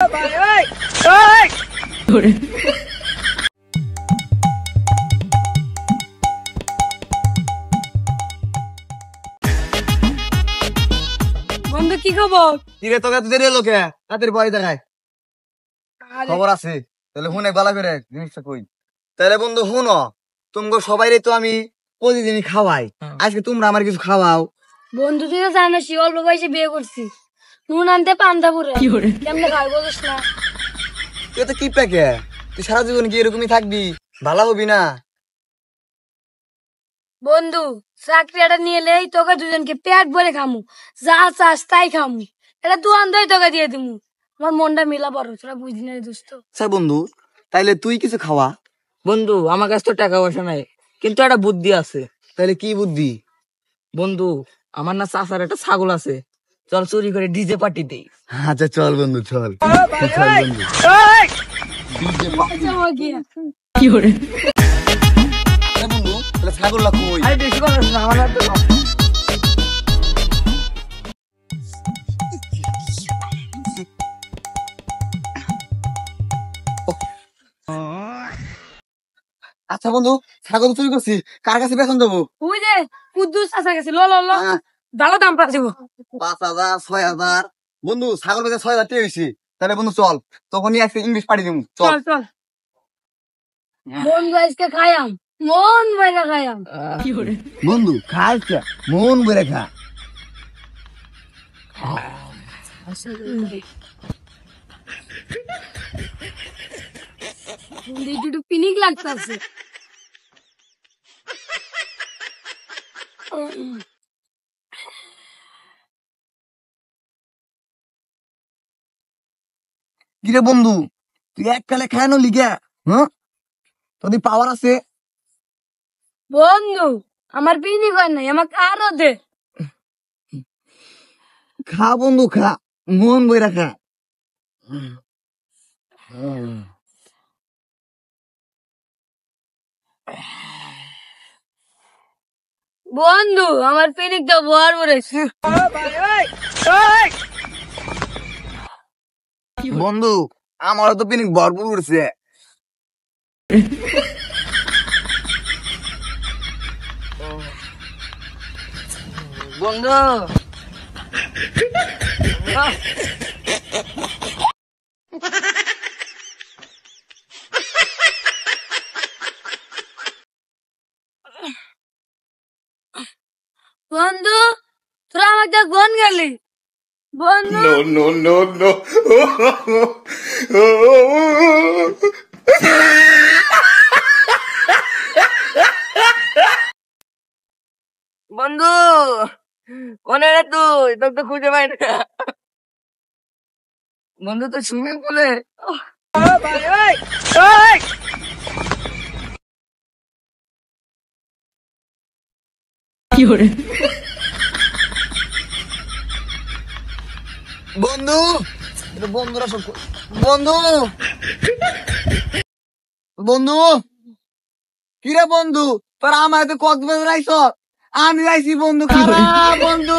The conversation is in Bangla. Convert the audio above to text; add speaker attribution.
Speaker 1: বন্ধু কি খবর?
Speaker 2: কিরে তোকে তো দেরি হলো কে? রাতের পরে দেখায় খবর আছে তাহলে শুনে ভালো করে জিনিসটা কই। তাহলে বন্ধু শুনো, তোমাকে সবাই তো আমি প্রতিদিনই খাওয়াই, আজকে তোমরা আমার কিছু খাওয়াও।
Speaker 1: বন্ধু তুই তো জানিস অল্প বয়সে বিয়ে করছি, নুন আনতে পান্তা পুরে কেমনে খাই বলিস না।
Speaker 2: তুই তো কি প্যাকে, তুই সারা জীবন কি এরকমই থাকবি? ভালো হবি না।
Speaker 1: বন্ধু চাকরিটা নিয়ে এলেই তোকে দুজনকে পেট ভরে খামু, যা চাস তাই খামু, এটা তুই আন্দাই তোকে দিয়ে দিমু। আমার মনটা মিলা বড়, তোরা বুঝি না দোস্ত।
Speaker 2: স্যার বন্ধু তাইলে তুই কিছু খাওয়া।
Speaker 3: বন্ধু আমার কাছে তো টাকা পয়সা নাই, কিন্তু একটা বুদ্ধি আছে।
Speaker 2: তাইলে কি বুদ্ধি?
Speaker 3: বন্ধু আমার না চাচার একটা ছাগল আছে, চল চুরি করে ডিজে পার্টি দেই।
Speaker 2: আচ্ছা চল বন্ধু চল। চল বন্ধু।
Speaker 1: আচ্ছা, ওই গিয়া।
Speaker 2: আরে বন্ধু তাহলে ছাগলটা কই?
Speaker 3: আরে বেশি কথা না, আমার হাতে দাও।
Speaker 2: আচ্ছা বন্ধু ছাগল চুরি করছি, কার কাছে বেতন দেবো?
Speaker 1: ওই যে কুদ্দুস চাচা গেছে, ল ল ল, ভালো দাম পাচ্ছি।
Speaker 2: 5,000 6,000 বন্ধু ছাগল বেচে 6,000 টাকা হয়েছি। তাহলে বন্ধু চল, তখনই আজকে ইংলিশ পাঠিয়ে দিব। চল
Speaker 1: চল চল বন্ধু, আজকে খাইয়াম, মন ভরে খাইয়াম।
Speaker 2: বন্ধু খাস মন ভরে খা।
Speaker 1: বন্ধু একটু পিনিক লাগতেছে।
Speaker 2: কিরে বন্ধু তুই এককালে খায় নলি গে? হ্যাঁ তোদের পাওয়ার আছে।
Speaker 1: বন্ধু আমার পিনিক হয় নাই, আমাকে আরো দে।
Speaker 2: খা বন্ধু খা, মন ভরে খা।
Speaker 1: বন্ধু আমার পিনিক তো বর বলেছে।
Speaker 2: বন্ধু আমারও তো পিনিক ভরপুর উঠছে।
Speaker 3: বন্ধু
Speaker 1: বন্ধু তোরা আমাকে কোন গেলি বন্ধু?
Speaker 4: no.
Speaker 3: বন্ধু কোনে রে তুই? তোকে তো খুঁজে পাই না। বন্ধু তো সুইমিং পুলে।
Speaker 2: বন্ধু বন্ধুরা সব বন্ধু বন্ধু কিরে বন্ধু তোরা আমার কক্সবাজার আইছ, আমি আইছি বন্ধু। খারাপ বন্ধু।